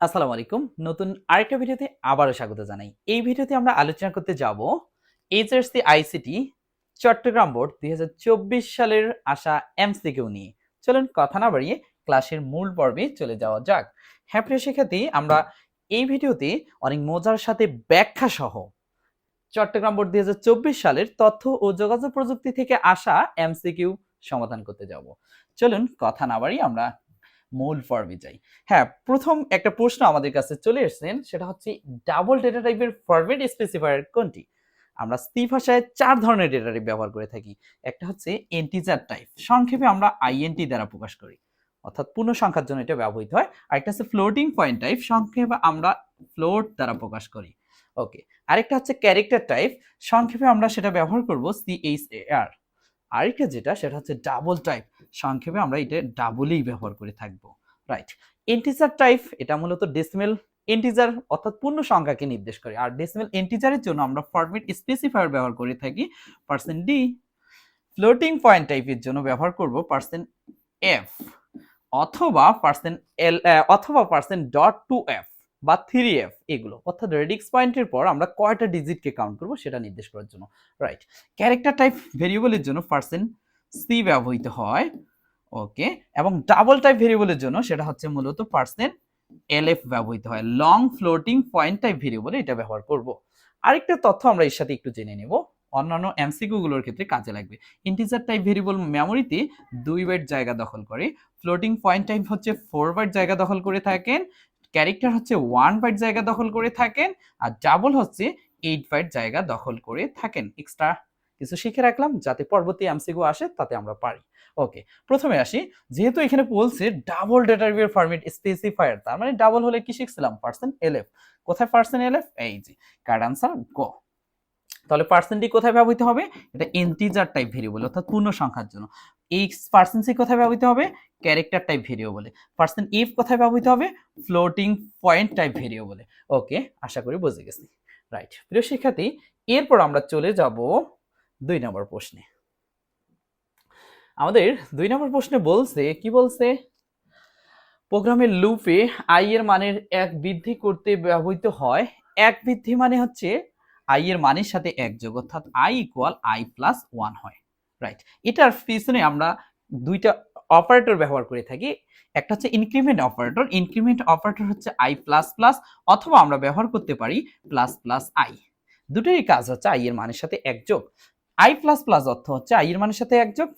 আসসালামু আলাইকুম। নতুন আরেকটা ভিডিওতে আবারও স্বাগত জানাই। এই ভিডিওতে আমরা আলোচনা করতে যাব এইচআরসি আইসিটি চট্টগ্রাম বোর্ড ২০২৪ সালের আসা এমসিকিউ নিয়ে। চলুন কথা না বাড়িয়ে ক্লাসের মূল পর্বে চলে যাওয়া যাক। হ্যাঁ প্রিয় শিক্ষার্থী, আমরা এই ভিডিওতে অনেক মজার সাথে ব্যাখ্যা সহ চট্টগ্রাম বোর্ড ২০২৪ সালের তথ্য ও যোগাযোগ প্রযুক্তি থেকে আসা এমসিকিউ সমাধান করতে যাব। চলুন কথা না বাড়িয়ে আমরা মূল পর্বে যাই। হ্যাঁ, প্রথম একটা প্রশ্ন আমাদের কাছে চলে এসেছেন, সেটা হচ্ছে ডাবল ডেটা টাইপের ফরম্যাট স্পেসিফায়ার কোনটি? আমরা সি ভাষায় ৪ ধরনের ডেটা টাইপ ব্যবহার করে থাকি। একটা হচ্ছে ইন্টিজার টাইপ, সংক্ষেপে আমরা আইএনটি দ্বারা প্রকাশ করি, অর্থাৎ পূর্ণ সংখ্যার জন্য এটা ব্যবহৃত হয়। আরেকটা হচ্ছে ফ্লোটিং পয়েন্ট টাইপ, সংক্ষেপে আমরা ফ্লোট দ্বারা প্রকাশ করি। ওকে। আরেকটা হচ্ছে ক্যারেক্টার টাইপ, সংক্ষেপে আমরা সেটা ব্যবহার করব সিএইচএআর। আরেকটা যেটা সেটা হচ্ছে ডাবল টাইপ, সংক্ষেপে আমরা এটা ডাবলই ব্যবহার করে থাকবো। রাইট। ইন্টিজার টাইপ এটা মূলত ডেসিমেল ইন্টিজার অর্থাৎ পূর্ণ সংখ্যাকে নির্দেশ করে, আর ডেসিমেল ইন্টিজারের জন্য আমরা ফরম্যাট স্পেসিফায়ার ব্যবহার করে থাকি %d। ফ্লোটিং পয়েন্ট টাইপের জন্য ব্যবহার করব %f অথবা %l অথবা %.2f বা 3f, এগুলো অর্থাৎ রেডিক্স পয়েন্টের পর আমরা কয়টা ডিজিটকে কাউন্ট করব সেটা নির্দেশ করার জন্য। রাইট। ক্যারেক্টার টাইপ ভেরিয়েবলের জন্য %c ব্যবহৃত হয়। ওকে। এবং ডাবল টাইপ ভেরিয়েবলের জন্য সেটা হচ্ছে মূলত %lf ব্যবহৃত হয়। লং ফ্লোটিং পয়েন্ট টাইপ ভেরিয়েবলে এটা ব্যবহার করব। আরেকটা তথ্য আমরা এর সাথে একটু জেনে নেব, অন্যান্য এমসিকিউ গুলোর ক্ষেত্রে কাজে লাগবে। ইন্টিজার টাইপ ভেরিয়েবল মেমোরিতে 2 বাইট জায়গা দখল করে, ফ্লোটিং পয়েন্ট টাইপ হচ্ছে 4 বাইট জায়গা দখল করে থাকেন, ক্যারেক্টার হচ্ছে 1 বাইট জায়গা দখল করে থাকেন, আর ডাবল হচ্ছে 8 বাইট জায়গা দখল করে থাকেন। এক্সট্রা কিছু শিখে রাখলাম যাতে পরবর্তী এমসিকিউ আসে তাতে আমরা পারি। ওকে, প্রথমে আসি। যেহেতু এখানে বলছে ডাবল ডেটা টাইপের ফরম্যাট স্পেসিফায়ার, তার মানে ডাবল হলে কি শিখছিলাম? %lf। কোথায় %lf? এই যে কার্ড আনসার গ। তাহলে %d কোথায় ব্যবহৃত হবে? এটা ইন্টিজার টাইপ ভেরিয়েবল অর্থাৎ পূর্ণ সংখ্যার জন্য। এই %c কোথায় ব্যবহৃত হবে? Character type ভেরিয়েবলে। %f কোথায় ব্যবহৃত হবে? ফ্লোটিং পয়েন্ট টাইপ ভেরিয়েবলে। ওকে, আশা করি বুঝে গেছি। রাইট। প্রিয় শিক্ষার্থী, এরপর আমরা চলে যাব 2 নম্বর প্রশ্নে। আমাদের 2 নম্বর প্রশ্নে বলছে কি? বলছে প্রোগ্রামের লুপে i এর মানের 1 বৃদ্ধি করতে ব্যবহৃত হয়। 1 বৃদ্ধি মানে হচ্ছে i এর মানের সাথে 1 যোগ, অর্থাৎ i = i + 1 হয়। রাইট। এটার পিছনে আমরা দুইটা অপারেটর ব্যবহার করে থাকি। একটা হচ্ছে ইনক্রিমেন্ট অপারেটর। ইনক্রিমেন্ট অপারেটর হচ্ছে i++, অথবা আমরা ব্যবহার করতে পারি ++i। দুটোরই কাজ হচ্ছে i এর মানের সাথে 1 যোগ। i++ অর্থ হচ্ছে i এর মানের সাথে 1 যোগ,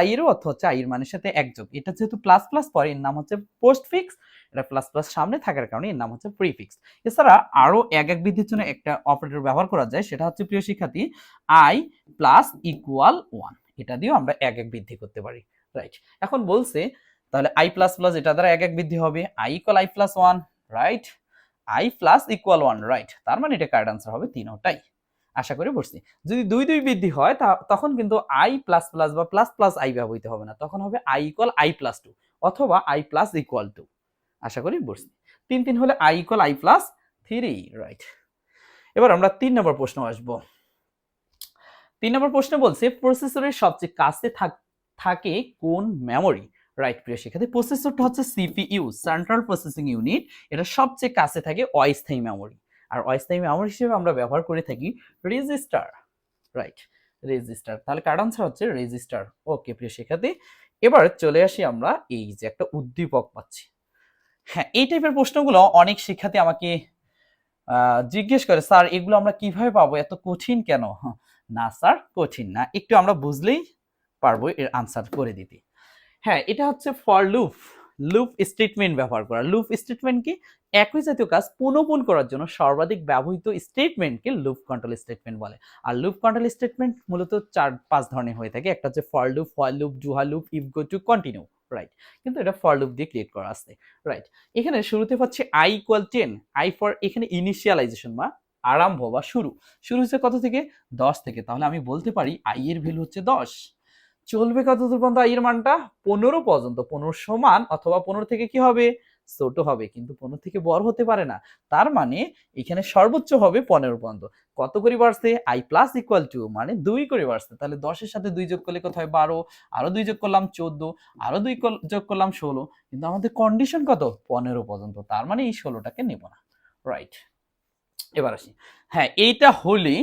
++i এরও অর্থ হচ্ছে i এর মানের সাথে 1 যোগ। এটা যেহেতু প্লাস পরে, এর নাম হচ্ছে পোস্টফিক্স। এটা প্লাস সামনে থাকার কারণে এর নাম হচ্ছে প্রিফিক্স। এছাড়া আরো এক বৃদ্ধির জন্য একটা অপারেটর ব্যবহার করা যায়, সেটা হচ্ছে প্রিয় শিক্ষার্থী i + 1। এটা দিয়েও আমরা এক বৃদ্ধি করতে পারি। রাইট। এখন বলছে তাহলে i++ এটা দ্বারা এক বৃদ্ধি হবে, i = i + 1। Right. i = 1। Right. তার মানে এটা কারেক্ট আনসার হবে তিনটাই। আশা করি বুঝছি। যদি 2 বৃদ্ধি হয় তখন কিন্তু i++ বা ++i ব্যবহৃত হবে না, তখন হবে i = i + 2 অথবা i + 2। আশা করি বুঝছি। 3 হলে i = i + 3। রাইট। এবার আমরা 3 নম্বর প্রশ্ন আসব। 3 নম্বর প্রশ্ন বলছে প্রসেসরের সবচেয়ে কাছে থাকে কোন মেমোরি? রাইট। প্রিয় শিক্ষার্থী, প্রসেসরটা হচ্ছে সিপিইউ, সেন্ট্রাল প্রসেসিং ইউনিট। এটা সবচেয়ে কাছে থাকে অস্থায়ী মেমোরি। আর অস্থায়ী মেমোরি হিসেবে আমরা ব্যবহার করে থাকি রেজিস্টার। রাইট। রেজিস্টার। তাহলে কারেক্ট আনসার হচ্ছে রেজিস্টার। ওকে প্রিয় শিক্ষার্থী, এবার চলে আসি আমরা এই যে একটা উদ্দীপক পাচ্ছি। হ্যাঁ, এই টাইপের প্রশ্নগুলো অনেক শিক্ষার্থী আমাকে জিজ্ঞেস করে, স্যার এগুলো আমরা কিভাবে পাবো, এত কঠিন কেন? না স্যার, কঠিন না, একটু আমরা বুঝলেই পারবো এর আনসার করে দিতে। হ্যাঁ, এটা হচ্ছে ফর লুপ। লুপ স্টেটমেন্ট ব্যবহার করা। লুপ স্টেটমেন্ট কি? একই জাতীয় কাজ পুনঃপুন করার জন্য সর্বাধিক ব্যবহৃত স্টেটমেন্টকে লুপ কন্ট্রোল স্টেটমেন্ট বলে। আর লুপ কন্ট্রোল স্টেটমেন্ট মূলত 4-5 ধরনের হয়ে থাকে। একটা হচ্ছে for loop, while loop, do while loop, if go to, continue. Right. কিন্তু এটা ফর লুপ দিয়ে ক্রিয়েট করা আছে। রাইট। এখানে শুরুতে পাচ্ছি i = 10। i ফর এখানে ইনিশিয়ালাইজেশন বা আরম্ভ বা শুরু। শুরু হচ্ছে কত থেকে? 10 থেকে। তাহলে আমি বলতে পারি i এর ভ্যালু হচ্ছে 10। চলবে কতদূর পর্যন্ত i এর মানটা? 15 পর্যন্ত। 15 সমান অথবা 15 থেকে কি হবে? ছোট হবে, কিন্তু 15 থেকে বড় হতে পারে না। তার মানে এখানে সর্বোচ্চ হবে 15 পর্যন্ত। কত করে বাড়ছে? i প্লাস ইকুয়াল টু মানে 2 করে বাড়ছে। তাহলে 10 এর সাথে 2 যোগ করলে কত হয়? 12, আরো 2 যোগ করলাম 14, আরো 2 যোগ করলাম 16। কিন্তু আমাদের কন্ডিশন কত? 15 পর্যন্ত। তার মানে এই 16টাকে নেব না। রাইট, এবার আসি। হ্যাঁ, এইটা হলে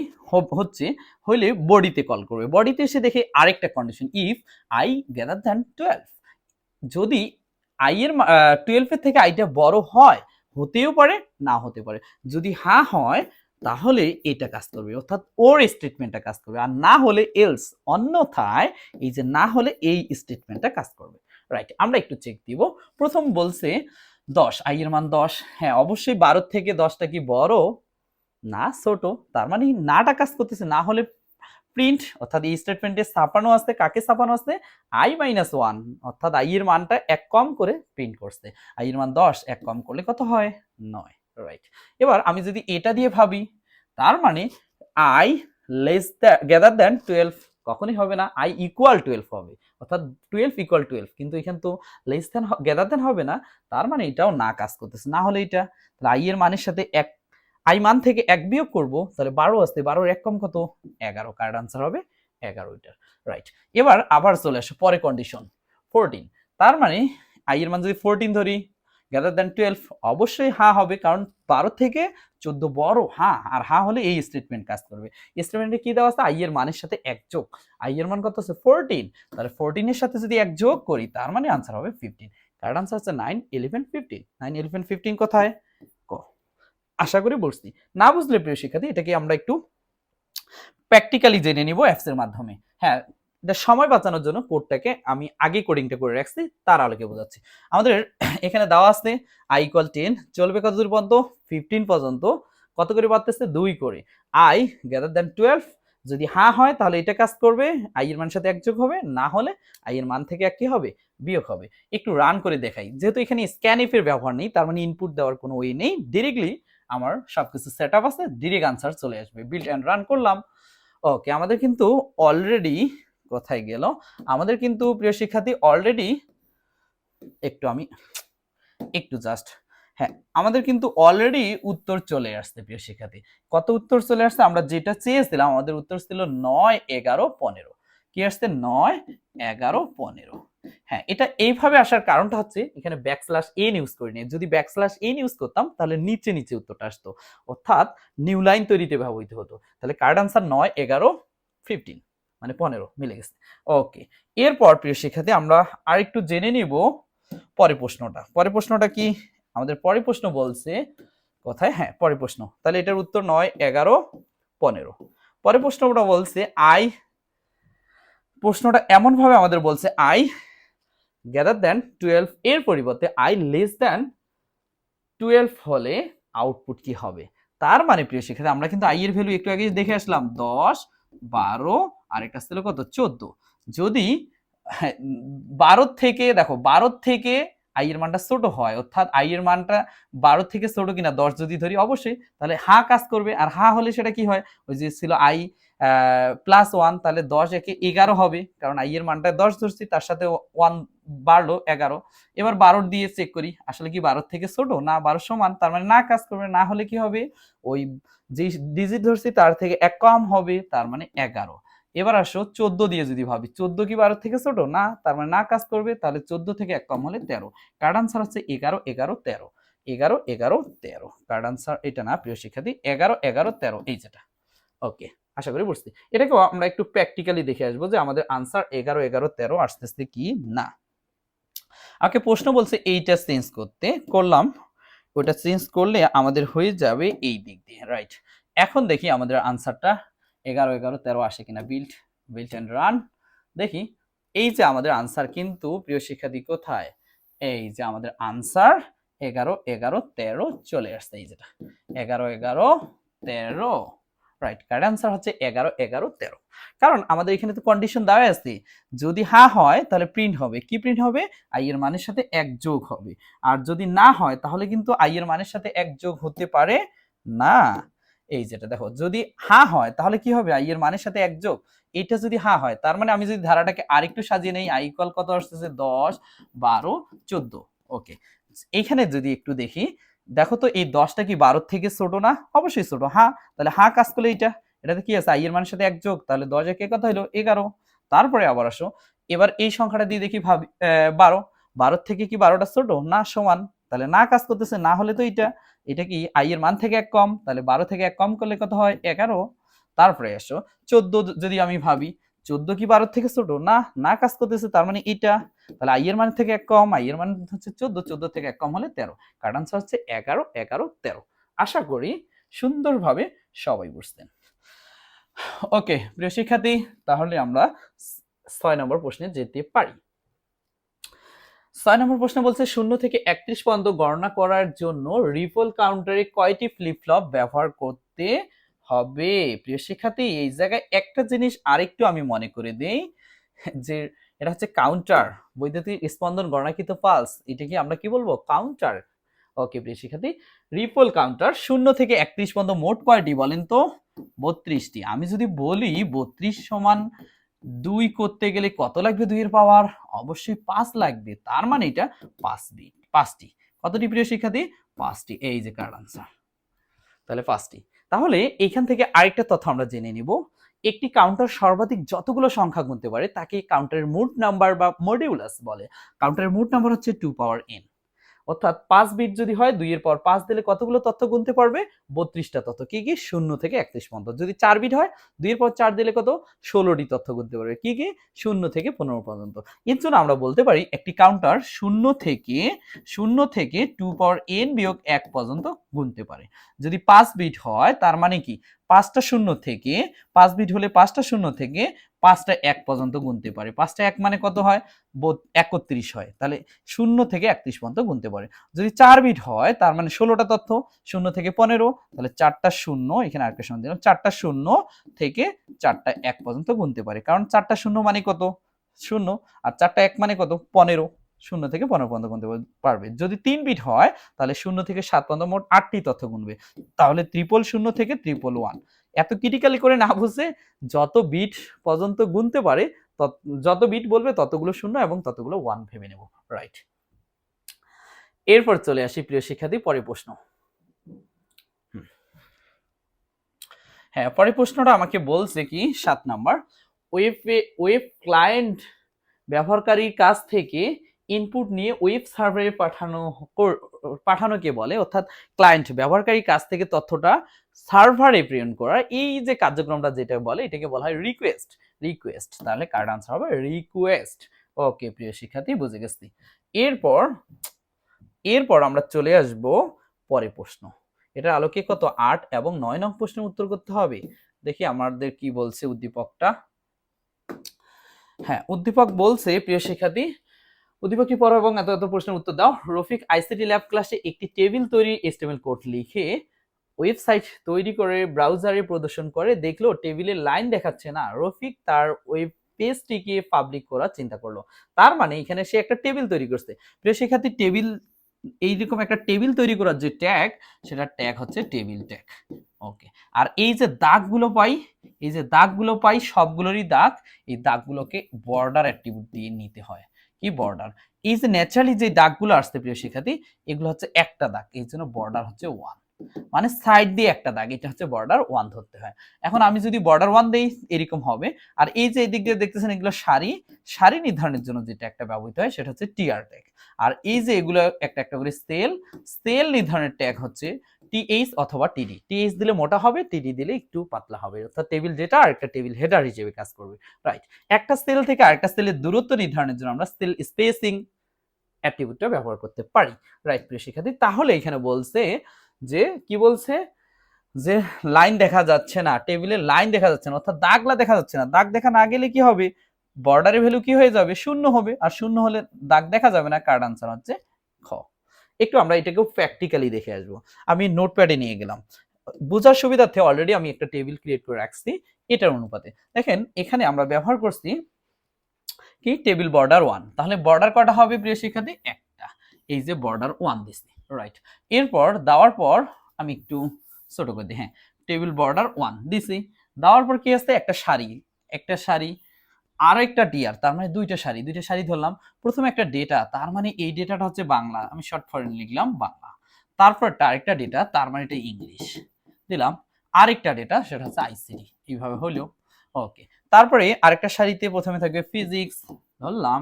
বডিতে কল করবে। বডিতে এসে দেখে আরেকটা condition, if i greater than 12, যদি i এর 12 এর থেকে আইটা বড় হয়, হতেও পারে না হতে পারে। যদি হ্যাঁ হয় তাহলে এটা কাজ করবে, অর্থাৎ ওর স্টেটমেন্টটা কাজ করবে, আর না হলে এলস, অন্যথায় এই যে না হলে এই স্টেটমেন্টটা কাজ করবে। রাইট, আমরা একটু চেক দিব। প্রথম বলছে 10, i এর মান 10। হ্যাঁ, অবশ্যই 12 থেকে 10টা কি বড়? না, ছোট। তার মানে নাটা কাজ করতেছে। না হলে প্রিন্ট, অর্থাৎ এই স্টেটমেন্টে ছাপানো আছে, কাকে ছাপানো আছে? i মাইনাস 1, অর্থাৎ i এর মানটা এক কম করে প্রিন্ট করছে। i এর মান 10, এক কম করলে কত হয়? 9। রাইট, এবার আমি যদি এটা দিয়ে ভাবি, তার মানে i লেস গ্রেটার দ্যান 12 কখনই হবে না, i ইকুয়াল 12 হবে, অর্থাৎ 12 ইকুয়াল 12, কিন্তু এখানে তো লেস দ্যান গ্রেটার দ্যান হবে না। তার মানে এটাও না কাজ করতেছে। না হলে এটা, তাহলে i এর মানের সাথে এক, i মান থেকে 1 বিয়োগ করব, তাহলে 12 আসছে, 12 এর এক কম কত? 11। কারেক্ট আনসার হবে 11 এটার। রাইট, এবার আবার চলে আসে পরে কন্ডিশন 14। তার মানে i এর মান যদি 14 ধরি, গ্রেটার দ্যান 12, অবশ্যই হ্যাঁ হবে, কারণ 12 থেকে 14 বড়। হ্যাঁ, আর হ্যাঁ হলে এই স্টেটমেন্ট কাজ করবে। স্টেটমেন্টে কি দেওয়া আছে? i এর মানের সাথে 1 যোগ। i এর মান কত আছে? 14। তাহলে 14 এর সাথে যদি 1 যোগ করি, তার মানে আনসার হবে 15। কারেক্ট আনসার হচ্ছে 9, 11, 15। 9, 11, 15 কোথায়? ক। আশা করি বুঝছি। না বুঝলে প্রিয় শিক্ষার্থী, এটাকে আমরা একটু প্র্যাকটিক্যালি জেনে নিব অ্যাপস এর মাধ্যমে। হ্যাঁ, এটা সময় বাঁচানোর জন্য কোডটাকে আমি আগে কোডিংটা করে রাখছি, তার আলোকে বোঝাচ্ছি। আমাদের এখানে দেওয়া আছে i ইকুয়াল 10, চলবে কত দূর পর্যন্ত? 15 পর্যন্ত। কত করে বাড়তেছে? 2 করে। i গ্রেটার দ্যান 12, যদি হ্যাঁ হয় তাহলে এটা কাজ করবে, i এর মানের সাথে 1 যোগ হবে, না হলে i এর মান থেকে 1 কি হবে? বিয়োগ হবে। একটু রান করে দেখাই। যেহেতু এখানে স্ক্যানইফ এর ব্যবহার নেই, তার মানে ইনপুট দেওয়ার কোনো ওয়ে নেই, ডিরেক্টলি আমার সবকিছু সেটআপ আছে, ডিরেক্ট আনসার চলে আসবে। বিল্ড এন্ড রান করলাম। ওকে, আমাদের কিন্তু অলরেডি, কোথায় গেল? আমাদের কিন্তু প্রিয় শিক্ষার্থী অলরেডি, একটু জাস্ট, হ্যাঁ, আমাদের কিন্তু অলরেডি উত্তর চলে আসছে প্রিয় শিক্ষার্থী। কত উত্তর চলে আসছে? আমরা যেটা চেয়েছিলাম, আমাদের উত্তর ছিল 9, 11, 15। কি আসছে? 9, 11, 15। হ্যাঁ, এটা এইভাবে আসার কারণটা হচ্ছে এখানে ব্যাকস্ল্যাশ n ইউজ করিনি। যদি ব্যাকস্ল্যাশ n ইউজ করতাম তাহলে নিচে নিচে উত্তরটা আসতো, অর্থাৎ নিউ লাইন তৈরিতে ব্যবহৃত হতো। তাহলে কারেক্ট আনসার 9, 11, 15 মানে 15 মিলে গেছে। ওকে, এরপর প্রিয় শিক্ষার্থী আমরা আরেকটু জেনে নিব পরের প্রশ্নটা। পরের প্রশ্নটা কি? আমাদের পরের প্রশ্ন বলছে কোথায়? হ্যাঁ, পরের প্রশ্ন। তাহলে এটার উত্তর 9, 11, 15। পরের প্রশ্নটা বলছে প্রশ্নটা এমন ভাবে আমাদের বলছে i গ্রেটার দ্যান 12 এর পরিবর্তে i লেস দ্যান 12 হলে আউটপুট কি হবে? তার মানে প্রিয় শিক্ষার্থী, আমরা কিন্তু i এর ভ্যালু একটু আগে দেখে আসলাম, 10, 12 আর একটা ছিল কত? 14। যদি 12 থেকে, দেখো 12 থেকে i এর মানটা ছোট হয়, অর্থাৎ i এর মানটা 12 থেকে ছোট কিনা 10 যদি ধরি, অবশ্যই তাহলে হ্যাঁ কাজ করবে। আর হ্যাঁ হলে সেটা কি হয়? ওই যে ছিল i প্লাস 1, তাহলে 10 একে 11 হবে, কারণ i এর মানটা 10 ধরছি, তার সাথে 1 বাড়লো 11। এবার 12 দিয়ে চেক করি, আসলে কি 12 থেকে ছোট না 12 সমান, তার মানে না কাজ করবে। না হলে কি হবে? ওই যে ডিজিট ধরছি তার থেকে 1 কম হবে, তার মানে 11। এবার আসো 14 দিয়ে যদি ভাবি, 14 কি 12 থেকে ছোট না, তার মানে না কাজ করবে। তাহলে 14 থেকে 1 কম হলে 13। কারেক্ট আনসার হচ্ছে 11, 11, 13। 11, 11, 13। কারেক্ট আনসার এটা না প্রিয় শিক্ষার্থী, 11, 11, 13 এই যেটা। ওকে, আশা করি বুঝছি। এটাকেও আমরা একটু প্র্যাকটিক্যালি দেখে আসবো যে আমাদের আনসার 11, 11, 13 আসতেছে কি না। আমাকে প্রশ্ন বলছে এইটা চেঞ্জ করতে, করলাম। ওটা চেঞ্জ করলে আমাদের হয়ে যাবে এই দিক দিয়ে। রাইট, এখন দেখি আমাদের আনসারটা 11, 11, 13 আসে কিনা। বিল্ড এন্ড রান দেখি। এই যে আমাদের আনসার কিন্তু প্রিয় শিক্ষার্থী কোথায়? এই যে আমাদের আনসার 11, 11, 13 চলে আসছে, এই যেটা 11, 11, 13। রাইট, কারেক্ট আনসার হচ্ছে 11, 11, 13। কারণ আমাদের এখানে তো কন্ডিশন দেওয়া আছে, যদি হ্যাঁ হয় তাহলে প্রিন্ট হবে। কি প্রিন্ট হবে? i এর মানের সাথে 1 যোগ হবে। আর যদি না হয় তাহলে কিন্তু i এর মানের সাথে 1 যোগ হতে পারে না। এই যেটা দেখো, যদি হ্যাঁ হয় তাহলে কি হবে? i এর মানের সাথে 1 যোগ। এটা যদি হ্যাঁ হয়, তার মানে আমি যদি ধারাটাকে আরেকটু সাজিয়ে নেই, i ইকুয়াল কত আসতেছে? 10, 12, 14। ওকে, এইখানে যদি একটু দেখি, দেখো তো এই 10টা কি 12 থেকে ছোট না? অবশ্যই ছোট। হ্যাঁ, তাহলে হ্যাঁ কাজ করলে এটাতে কি আছে, আই এর মানের সাথে 1 যোগ, তাহলে 10 একে কত হলো 11। তারপরে আবার আসো, এবার এই সংখ্যাটা দিয়ে দেখি, ভাবি 12, 12 থেকে কি 12টা ছোট না সমান? তাহলে না কাজ করতেছে, না হলে তো এটা কি আই এর মান থেকে 1 কম, তাহলে 12 থেকে 1 কম করলে কত হয় 11। তারপরে আসো 14 যদি আমি ভাবি, 14 কি 12 থেকে ছোট না? না কাজ করতেছে, তার মানে তাহলে আই এর মান থেকে 1 কম, আই এর মান হচ্ছে 14, 14 থেকে 1 কম হলে 13। কারণ আনসার হচ্ছে 11, 11, 13। আশা করি সুন্দরভাবে সবাই বুঝতেন। ওকে প্রিয় শিক্ষার্থী, তাহলে আমরা 6 নম্বর প্রশ্নে যেতে পারি। 6 নম্বর প্রশ্ন বলছে 0 থেকে 31 পর্যন্ত গণনা করার জন্য রিপল কাউন্টারে কয়টি ফ্লিপ ফ্লপ ব্যবহার করতে হবে? প্রিয় শিক্ষার্থী, এই জায়গায় একটা জিনিস আরেকটু আমি মনে করে দেই, যে এটা হচ্ছে কাউন্টার, বৈদ্যুতিক স্পন্দন গণনাকৃত পালস, এটা কি আমরা কি বলবো, কাউন্টার। ওকে প্রিয় শিক্ষার্থী, রিপল কাউন্টার 0 থেকে 31 পর্যন্ত মোট কয়টি বলেন তো? 32টি। আমি যদি বলি 32 সমান 2 করতে গেলে কত লাগবে? 2 এর পাওয়ার অবশ্যই 5 লাগবে, তার মানে এটা 5টি। কতটি প্রিয় শিক্ষার্থী? 5টি। এই যে কারেক্ট আনসার, তাহলে 5টি। তাহলে এইখান থেকে আরেকটা তথ্য আমরা জেনে নিব, একটি কাউন্টার সর্বাধিক যতগুলো সংখ্যা গুনতে পারে তাকে কাউন্টারের মোট নাম্বার বা মডিউলাস বলে। কাউন্টারের মোট নাম্বার হচ্ছে 2 পাওয়ার n, অর্থাৎ 5 বিট যদি হয় 2 এর পর 5 দিলে কতগুলো তথ্য গুনতে পারবে? 32টা তথ্য। কি কি? 0 থেকে 31 পর্যন্ত। যদি 4 বিট হয় 2 এর পর 4 দিলে কত? 16টি তথ্য গুনতে পারবে। কি কি? 0 থেকে 15 পর্যন্ত। এর জন্য আমরা বলতে পারি একটি কাউন্টার 0 থেকে 2 পাওয়ার n বিয়োগ 1 পর্যন্ত গুনতে পারে। যদি 5 বিট হয় তার মানে কি 5টা 0 থেকে, 5 বিট হলে 5টা 0 থেকে 5টা 1 পর্যন্ত গুনতে পারে। 5টা 1 মানে কত হয়? 31 হয়। তাহলে 0 থেকে 31 পর্যন্ত গুনতে পারে। যদি 4 বিট হয় তার মানে 16টা তথ্য, 0 থেকে 15, তাহলে 4টা 0, এখানে আরেকটা 0 দিলাম, 4টা 0 থেকে 4টা 1 পর্যন্ত গুনতে পারে। কারণ 4টা 0 মানে কত? 0, আর 4টা 1 মানে কত? 15। 0 থেকে 15 পর্যন্ত গুনতে পারবে। যদি 3 বিট হয় তাহলে 0 থেকে 7 পর্যন্ত মোট 8টি তথ্য গুনবে। তাহলে 000 থেকে 111। এত ক্রিটিক্যালি করে না বুঝে যত বিট পর্যন্ত গুনতে পারে, যত বিট বলবে ততগুলো 0 এবং ততগুলো 1 ভেবে নেব। রাইট। এরপর চলে আসি প্রিয় শিক্ষার্থী, পরের প্রশ্ন। হ্যাঁ, পরের প্রশ্নটা আমাকে বলছে কি 7 নাম্বার, ওয়েব ক্লায়েন্ট ব্যবহারকারীর কাছ থেকে ইনপুট নিয়ে ওয়েব সার্ভারে পাঠানোকে বলে, অর্থাৎ ক্লায়েন্ট ব্যবহারকারীর কাছ থেকে তথ্যটা সার্ভারে প্রেরণ করা, এই যে কার্যক্রমটা যেটা বলে এটাকে বলা হয় রিকোয়েস্ট। তাহলে কারেক্ট আনসার হবে রিকোয়েস্ট। ওকে প্রিয় শিক্ষার্থী, বুঝে গেছি। এরপর আমরা চলে আসব পরের প্রশ্ন। এটার আলোকে কত 8 এবং 9 নং প্রশ্নের উত্তর করতে হবে। দেখি আমাদের কি বলছে উদ্দীপকটা। হ্যাঁ, উদ্দীপক বলছে প্রিয় শিক্ষার্থী, উদ্দীপকটি পড়ো এবং এত এত প্রশ্নের উত্তর দাও। রফিক আইসিটি ল্যাব ক্লাসে একটি টেবিল তৈরির HTML কোড লিখে ওয়েবসাইট তৈরি করে ব্রাউজারে প্রদর্শন করে, দেখলো টেবিলের লাইন দেখাচ্ছে না। রফিক তার ওয়েব পেজটিকে পাবলিক করার চিন্তা করলো। তার মানে এখানে সে একটা টেবিল তৈরি করছে। প্রিয় শিক্ষার্থী, এইরকম একটা টেবিল তৈরি করার যে ট্যাগ, সেটা ট্যাগ হচ্ছে টেবিল ট্যাগ। ওকে, আর এই যে দাগগুলো পাই সবগুলোরই দাগ, এই দাগগুলোকে বর্ডার অ্যাট্রিবিউট দিয়ে নিতে হয়। কি বর্ডার? এই যে ন্যাচারালি যে দাগগুলো আসছে প্রিয় শিক্ষার্থী, এগুলো হচ্ছে একটা দাগ, এই জন্য বর্ডার হচ্ছে 1, মানে সাইড দিয়ে একটা দাগ, এটা হচ্ছে বর্ডার 1 ধরতে হয়। এখন আমি যদি বর্ডার 1 দেই এরকম হবে। আর এই যে এদিক দিয়ে দেখতেছেন এগুলো সারি নির্ধারণের জন্য যেটা একটা ব্যবহৃত হয় সেটা হচ্ছে টিআর ট্যাগ। আর এই যে এগুলো একটা একটা করে সেল নির্ধারণের ট্যাগ হচ্ছে টিএইচ অথবা টিডি। টিএইচ দিলে মোটা হবে, টিডি দিলে একটু পাতলা হবে, অর্থাৎ টেবিল ডেটা আর একটা টেবিল হেডার হিসেবে কাজ করবে। রাইট। একটা সেল থেকে আরেকটা সেলের দূরত্ব নির্ধারণের জন্য আমরা সেল স্পেসিং অ্যাট্রিবিউটটা ব্যবহার করতে পারি। রাইট প্রিয় শিক্ষার্থী, তাহলে এখানে বলছে যে কি বলছে, যে লাইন দেখা যাচ্ছে না, টেবিলের লাইন দেখা যাচ্ছে না, অর্থাৎ দাগলা দেখা যাচ্ছে না। দাগ দেখা না গেলে কি হবে? বর্ডারের ভ্যালু কি হয়ে যাবে? 0 হবে, আর 0 হলে দাগ দেখা যাবে না। কারেক্ট আনসার হচ্ছে খ। একটু আমরা এটাকেও প্র্যাকটিক্যালি দেখে আসবো। আমি নোটপ্যাডে নিয়ে গেলাম বোঝার সুবিধার্থে। অলরেডি আমি একটা টেবিল ক্রিয়েট করে রাখছি এটার অনুপাতে। দেখেন এখানে আমরা ব্যবহার করছি কি টেবিল বর্ডার 1। তাহলে বর্ডার কটা হবে প্রিয় শিক্ষার্থী? একটা। এই যে বর্ডার 1 দিছি। রাইট। এরপর দেওয়ার পর আমি একটু ছোট করে দিই। হ্যাঁ, টেবিল বর্ডার 1 দিছি। দেওয়ার পর কি আছে? একটা সারি আর একটা ডিআর, তার মানে দুইটা সারি ধরলাম। প্রথমে একটা ডেটা, তার মানে এই ডেটাটা হচ্ছে বাংলা, আমি শর্ট ফর্মে লিখলাম বাংলা। তারপরটা আরেকটা ডেটা, তার মানে এটা ইংলিশ দিলাম। আরেকটা ডেটা সেটা হচ্ছে আইসিটি, এইভাবে হলো। ওকে, তারপরে আরেকটা সারিতে প্রথমে থাকবে ফিজিক্স ধরলাম,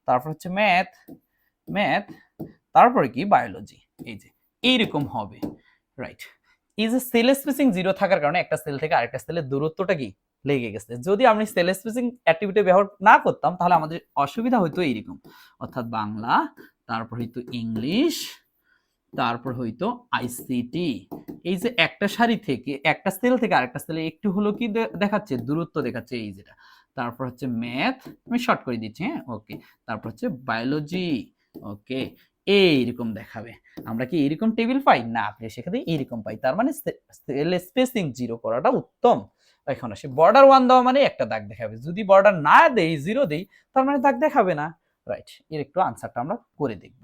তারপর হচ্ছে ম্যাথ, ম্যাথ, তারপরে কি বায়োলজি, এই যে এইরকম হবে, রাইট। এই যে সেল স্পেসিং জিরো থাকার কারণে একটা সেল থেকে আরেকটা সেলের দূরত্বটা কি লেগে গেছে। যদি আমি সেল স্পেসিং অ্যাক্টিভিটি ব্যবহার না করতাম তাহলে আমাদের অসুবিধা হইতো এইরকম, অর্থাৎ বাংলা, তারপর হইতো ইংলিশ, তারপর হইতো আইসিটি। এই যে একটা সারি থেকে একটা সেল থেকে আরেকটা সেলে একটু হলো কি দেখাচ্ছে, দূরত্ব দেখাচ্ছে, এই যেটা। তারপর হচ্ছে ম্যাথ, আমি শর্ট করে দিচ্ছি, হ্যাঁ, ওকে। তারপর হচ্ছে বায়োলজি, ওকে, এইরকম দেখাবে। আমরা কি এইরকম টেবিল পাই না, আপনি সেখানে এইরকম পাই, তার মানে সেল স্পেসিং জিরো করাটা উত্তম। এখন আসি বর্ডার 1 দেওয়া মানে একটা দাগ দেখাবে, যদি বর্ডার না দেই, জিরো দেই, তার মানে দাগ দেখাবে না, রাইট। এর একটু আনসারটা আমরা করে দেখব।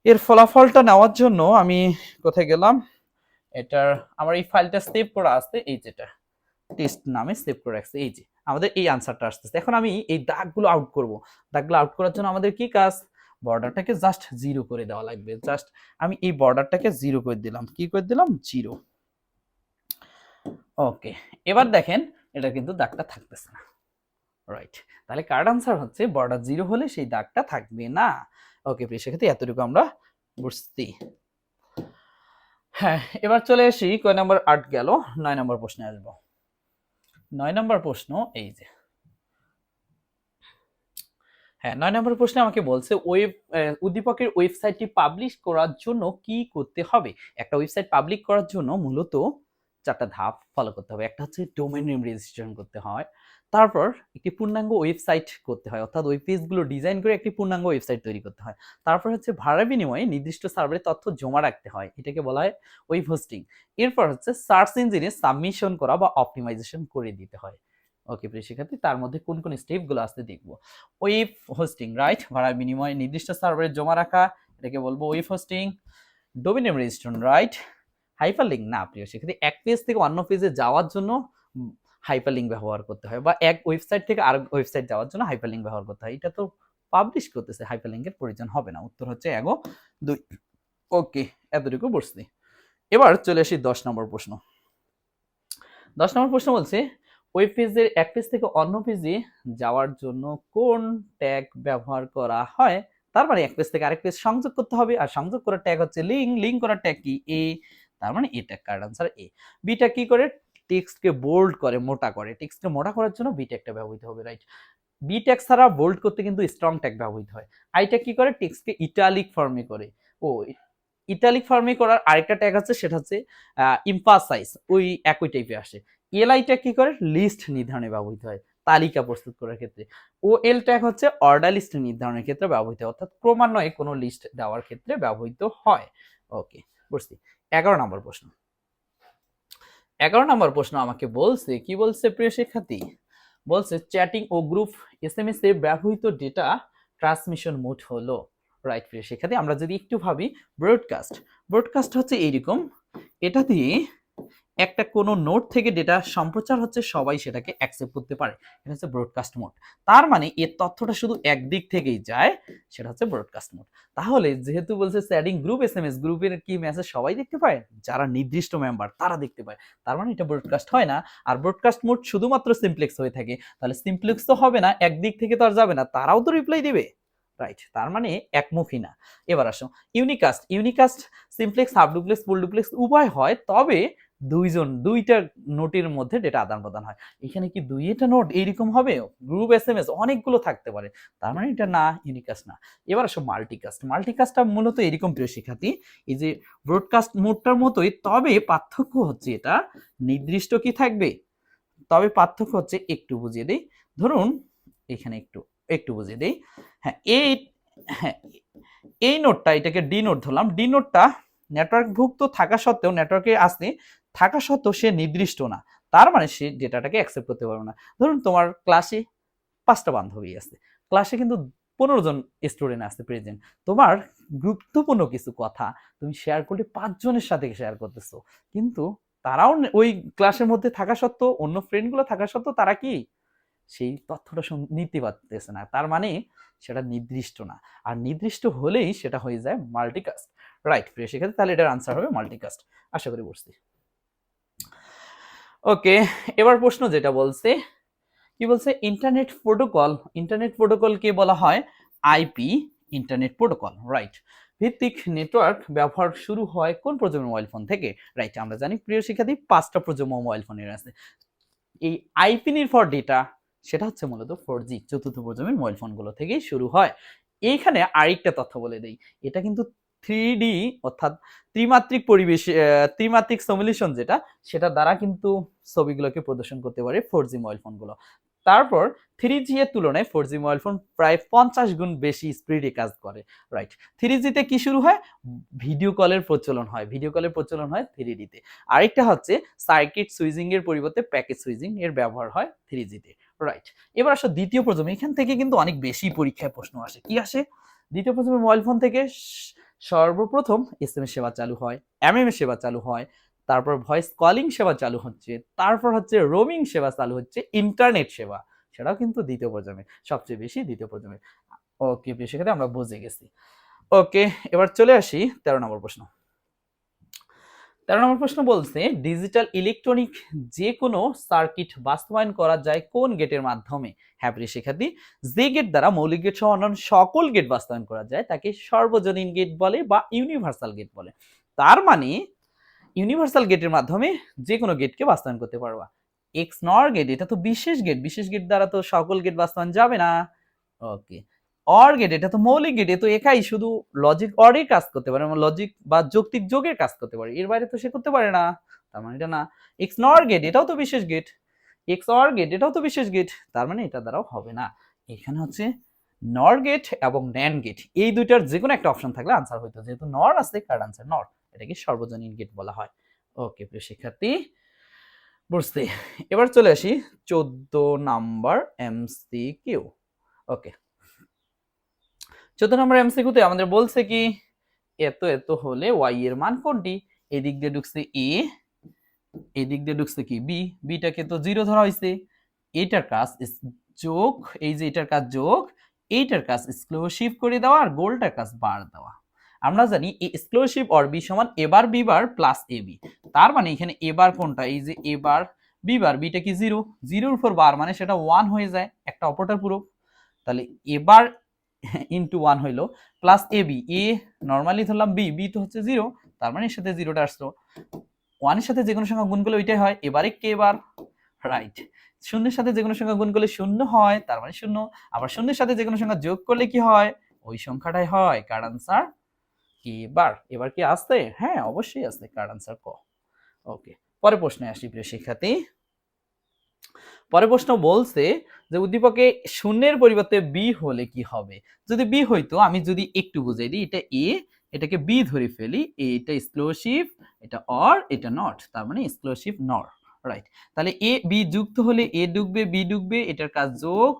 এর ফলাফলটা নেওয়ার জন্য আমি কোথায় গেলাম, এটার আমার এই ফাইলটা সেভ করা আছে, এই যেটা টেস্ট নামে সেভ করে রাখছে, এই যে আমাদের এই আনসারটা আসতেছে। এখন আমি এই দাগগুলো আউট করব। দাগগুলো আউট করার জন্য আমাদের কি কাজ, বর্ডারটাকে জাস্ট জিরো করে দেওয়া লাগবে। জাস্ট আমি এই বর্ডারটাকে জিরো করে দিলাম, কি করে দিলাম, জিরো। ওকে, এবার দেখেন এটা কিন্তু দাগটা থাকতেছে না, রাইট। তাহলে কারেক্ট আনসার হচ্ছে বর্ডার জিরো হলে সেই দাগটা থাকবে না। ওকে, সেক্ষেত্রে এতটুকু আমরা বুঝছি। হ্যাঁ, এবার চলে আসি কয় নাম্বার আর্ট গেল, 9 নম্বর প্রশ্নে আসবো। 9 নম্বর প্রশ্ন এই যে, হ্যাঁ 9 নম্বর প্রশ্নে আমাকে বলছে উদ্দীপকের ওয়েবসাইটটি পাবলিশ করার জন্য কি করতে হবে। একটা ওয়েবসাইট পাবলিক করার জন্য মূলত 4টা ধাপ ফলো করতে হবে। একটা হচ্ছে ডোমেইন নেম রেজিস্ট্রেশন করতে হয়, তারপর একটি পূর্ণাঙ্গ ওয়েবসাইট করতে হয়, অর্থাৎ ওই পেজগুলো ডিজাইন করে একটি পূর্ণাঙ্গ ওয়েবসাইট তৈরি করতে হয়। তারপর হচ্ছে ভাড়া বিনিময়ে নির্দিষ্ট সার্ভারে তথ্য জমা রাখতে হয়, এটাকে বলা হয় ওয়েব হোস্টিং। এরপর হচ্ছে সার্চ ইঞ্জিনে সাবমিশন করা বা অপটিমাইজেশন করে দিতে হয়। ওকে প্রিয় শিক্ষার্থী, তার মধ্যে কোন কোন স্টেপগুলো আছে দেখবো। ওয়েব হোস্টিং, রাইট, ভাড়া বিনিময়ে নির্দিষ্ট সার্ভারে জমা রাখা, এটাকে বলবো web hosting. Domain name registration, right. Hyperlink না প্রিয় শিক্ষার্থী, এক পেজ থেকে অন্য পেজে যাওয়ার জন্য হাইপারলিংক ব্যবহার করতে হয়, বা এক ওয়েবসাইট থেকে আরেক ওয়েবসাইট যাওয়ার জন্য হাইপারলিংক ব্যবহার করতে হয়। এটা তো পাবলিশ করতেছে, হাইপারলিংকের প্রয়োজন হবে না। উত্তর হচ্ছে এগো 2। ওকে, এতটুকু বুঝছি। এবার চলে আসি 10 নম্বর প্রশ্ন। 10 নম্বর প্রশ্ন বলছে ওয়েব পেজের এক পেজ থেকে অন্য পেজে যাওয়ার জন্য কোন ট্যাগ ব্যবহার করা হয়। তার মানে এক পেজ থেকে আরেক পেজ সংযোগ করতে হবে, আর সংযোগ করার ট্যাগ হচ্ছে লিঙ্ক, লিঙ্ক করার ট্যাগ কি, এ, তার মানে এটা কারেক্ট আনসার এ। বিটা কি করে, টেক্সটকে বোল্ড করে, মোটা করে, টেক্সটকে মোটা করার জন্য বি ট্যাগটা ব্যবহৃত হবে, রাইট। বি ট্যাগ ছাড়া বোল্ড করতে কিন্তু স্ট্রং ট্যাগ ব্যবহৃত হয়। আই ট্যাগ কি করে, টেক্সটকে ইটালিক ফর্মে করে। ও, ইটালিক ফর্মে করার আরেকটা ট্যাগ আছে, সেটা হচ্ছে ইমফাসাইজ, ওই একই টাইপে আসে। এলআই ট্যাগ কি করে, লিস্ট নির্ধারণে ব্যবহৃত হয়, তালিকা প্রস্তুত করার ক্ষেত্রে। ও এল ট্যাগ হচ্ছে অর্ডার লিস্ট নির্ধারণের ক্ষেত্রে ব্যবহৃত হয়, অর্থাৎ ক্রমান্বয়ে কোনো লিস্ট দেওয়ার ক্ষেত্রে ব্যবহৃত হয়। ওকে, বুঝছি। 11 নম্বর প্রশ্ন। 11 নম্বর প্রশ্ন আমাকে বলছে কি, বলছে প্রিয় শিক্ষার্থী, বলছে চ্যাটিং ও গ্রুপ এসএমএস এ ব্যবহৃত ডেটা ট্রান্সমিশন মোড হলো, রাইট। প্রিয় শিক্ষার্থী, আমরা যদি একটু ভাবি, ব্রডকাস্ট, ব্রডকাস্ট হচ্ছে এইরকম, এটা দিয়ে একটা কোনো নোট থেকে ডেটা সম্প্রচার হচ্ছে, সবাই সেটাকে অ্যাকসেপ্ট করতে পারে, এটা হচ্ছে ব্রডকাস্ট মোড। তার মানে এর তথ্যটা শুধু একদিক থেকেই যায়, সেটা হচ্ছে ব্রডকাস্ট মোড। তাহলে যেহেতু বলছে চ্যাটিং গ্রুপ এসএমএস, গ্রুপের কি মেসেজ সবাই দেখতে পায়, যারা নির্দিষ্ট মেম্বার তারা দেখতে পায়, তার মানে এটা ব্রডকাস্ট হয় না। আর ব্রডকাস্ট মোড শুধুমাত্র সিমপ্লেক্স হয়ে থাকে, তাহলে সিমপ্লেক্স তো হবে না, একদিক থেকে তো আর যাবে না, তারাও তো রিপ্লাই দিবে, রাইট। তার মানে একমুখী না। এবার আসো unicast, unicast simplex, half duplex, full duplex উভয় হয়, তবে দুইটা নোটের মধ্যে ডেটা আদান প্রদান হয়। এখানে কি দুইটা নোট এইরকম হবে, গ্রুপ এসএমএস অনেকগুলো থাকতে পারে, তার মানে এটা না, ইউনিকাস্ট না। এবার আসো মাল্টিকাস্ট, মাল্টিকাস্টটা মূলত এরকম প্রিয় শিক্ষার্থী, এই যে ব্রডকাস্ট মোডটার মতোই, তবে পার্থক্য হচ্ছে এটা নির্দিষ্ট কি থাকবে, তবে পার্থক্য হচ্ছে, একটু বুঝিয়ে দেই, ধরুন এখানে একটু একটু বুঝিয়ে দেই। হ্যাঁ, হ্যাঁ এই নোটটা, এটাকে ডি নোট ধরলাম, ডি নোটটা নেটওয়ার্কভুক্ত থাকা সত্ত্বেও, নেটওয়ার্কে আসতে থাকা সত্ত্বেও সে নির্দিষ্ট না, তার মানে সে ডেটাটাকে অ্যাকসেপ্ট করতে পারবে না। ধরুন তোমার ক্লাসে 5টা বান্ধবী আছে, ক্লাসে কিন্তু 15 জন স্টুডেন্ট আছে প্রেজেন্ট, তোমার গুরুত্বপূর্ণ কিছু কথা তুমি শেয়ার করলে 5 জনের সাথে শেয়ার করতেছো, কিন্তু তারাও ওই ক্লাসের মধ্যে থাকা সত্ত্বেও, অন্য ফ্রেন্ডগুলো থাকা সত্ত্বেও তারা কি সেই তথ্যটা নিতে পারতেছে না, তার মানে সেটা নির্দিষ্ট না, আর নির্দিষ্ট হলেই সেটা হয়ে যায় মাল্টিকাস্ট। রাইট প্রিয় শিক্ষার্থী, তাহলে এটার আনসার হবে মাল্টিকাস্ট। আশা করি বুঝছি। ওকে, এবার প্রশ্ন যেটা বলছে, কি বলছে, ইন্টারনেট প্রোটোকলকে বলা হয় আইপি ইন্টারনেট প্রোটোকল। রাইট, ভিত্তিক নেটওয়ার্ক ব্যবহার শুরু হয় কোন প্রজন্মের মোবাইল ফোন থেকে? রাইট, আমরা জানি প্রিয় শিক্ষার্থী 5টা প্রজন্ম মোবাইল ফোনের আছে। এই আইপি নির্ভর ডেটা সেটা হচ্ছে মূলত 4G, চতুর্থ প্রজন্মের মোবাইল ফোনগুলো থেকেই শুরু হয়। এইখানে আরেকটা তথ্য বলে দেই, এটা কিন্তু 3D অর্থাৎ ত্রিমাত্রিক পরিবেশ, ত্রিমাত্রিক সিমুলেশন যেটা, সেটা দ্বারা কিন্তু ছবিগুলোকে প্রদর্শন করতে পারে 4G মোবাইল ফোনগুলো। তারপর 3G এর তুলনায় 4G মোবাইল ফোন প্রায় 50 গুণ বেশি স্পিডে কাজ করে। রাইট, 3G তে কি শুরু হয়? ভিডিও কলের প্রচলন হয়, 3D তে। আরেকটা হচ্ছে সার্কিট সুইচিং এর পরিবর্তে প্যাকেট সুইচিং এর ব্যবহার হয় 3G তে। রাইট, এবার আসো দ্বিতীয় প্রজন্ম। এখান থেকে কিন্তু অনেক বেশি পরীক্ষায় প্রশ্ন আসে। কি আসে? দ্বিতীয় প্রজন্মের মোবাইল ফোন থেকে সর্বপ্রথম এসএমএস সেবা চালু হয়, এমএমএস সেবা চালু হয়, তারপর ভয়েস কলিং সেবা চালু হচ্ছে, তারপর হচ্ছে রোমিং সেবা চালু হচ্ছে, ইন্টারনেট সেবা সেটাও কিন্তু দ্বিতীয় প্রজন্মের, সবচেয়ে বেশি দ্বিতীয় প্রজন্মের। ওকে, সেক্ষেত্রে আমরা বুঝে গেছি। ওকে, এবার চলে আসি 13 নম্বর প্রশ্ন। 13 নম্বর প্রশ্ন বলছে, ডিজিটাল ইলেকট্রনিক যে কোনো সার্কিট বাস্তবায়ন করা যায় কোন গেটের মাধ্যমে? হ্যাঁ প্রিয় শিক্ষার্থী, যে গেট দ্বারা মৌলিক গেট সহ অন্যান্য সকল গেট বাস্তবায়ন করা যায় তাকে সর্বজনীন গেট বলে বা ইউনিভার্সাল গেট বলে। তার মানে ইউনিভার্সাল গেটের মাধ্যমে যে কোনো গেটকে বাস্তবায়ন করতে পারবা। এক্স নর গেট, এটা তো বিশেষ গেট, বিশেষ গেট দ্বারা তো সকল গেট বাস্তবায়ন যাবে না। ওকে, অর গেট, এটা তো মৌলিক গেট, এ তো একাই শুধু লজিক অরই কাজ করতে পারে, লজিক বা যৌক্তিক যোগের কাজ করতে পারে, এর বাইরে তো সে করতে পারে না, তার মানে এটা না। এক্স নর গেট, এটাও তো বিশেষ গেট, এক্স অর গেট, এটাও তো বিশেষ গেট, তার মানে এটা দ্বারাও হবে না। এখানে হচ্ছে নর গেট এবং ন্যান্ড গেট, এই দুইটার যে কোনো একটা অপশন থাকলে আনসার হইতো, যেহেতু নর আছে কার আনসার নর, এটাকে সর্বজনীন গেট বলা হয়। ওকে প্রিয় শিক্ষার্থী, বুঝতে। এবার চলে আসি 14 নাম্বার এমসিকিউ। ওকে, 14 নম্বর এমসিকিউতে আমাদের বলছে কি, এত এত হলে ওয়াই এর মান কোনটি? এদিক দিয়ে ঢুকছে এ, এদিক দিয়ে ঢুকছে কি বি, বিটাকে তো 0 ধরা হয়েছে। এটার কাজ যোগ, এই যে এটার কাজ যোগ, এইটার কাজ এক্সক্লুসিভ করে দেওয়া, আর গোলটার কাজ বার দেওয়া। আমরা জানি এক্সক্লুসিভ অর বি সমান এ বার B bar plus A B, তার মানে এখানে এ বার কোনটা? এই যে এ বার বি বার, বিটা কি 0, 0 এর উপর বার মানে সেটা 1 হয়ে যায়, একটা অপারেটর প্রুফ। তাহলে এবার ইনটু 1 হইলো plus A B, A normally ধরলাম বি, বি তো হচ্ছে 0, তার মানে এর সাথে 0টা আসলো। 1 এর সাথে যে কোনো সংখ্যা গুণ করলে ওইটাই হয়, এবারে কে বার। রাইট, শূন্যের সাথে যে কোনো সংখ্যা গুণ করলে 0 হয়, তার মানে 0, আবার শূন্যের সাথে যে কোনো সংখ্যা যোগ করলে কি হয়? ওই সংখ্যাটাই হয়। কার আনসার কে বার। এবার কি আসছে? হ্যাঁ অবশ্যই আসছে, কার আনসার ক। ওকে, পরে প্রশ্নে আসি প্রিয় শিক্ষার্থী। পরে প্রশ্ন বলছে যে উদ্দীপকে শূন্যের পরিবর্তে বি হলে কি হবে? যদি বি হইতো, আমি যদি একটু বুঝাই দিই, এটা এ, এটাকে বি ধরে ফেলি, এটা এক্সক্লুসিভ, এটা অর, এটা নট, তার মানে এক্সক্লুসিভ নর। রাইট, তাহলে এ বি যুক্ত হলে এ ঢুকবে বি ঢুকবে, এটার কাজ যোগ,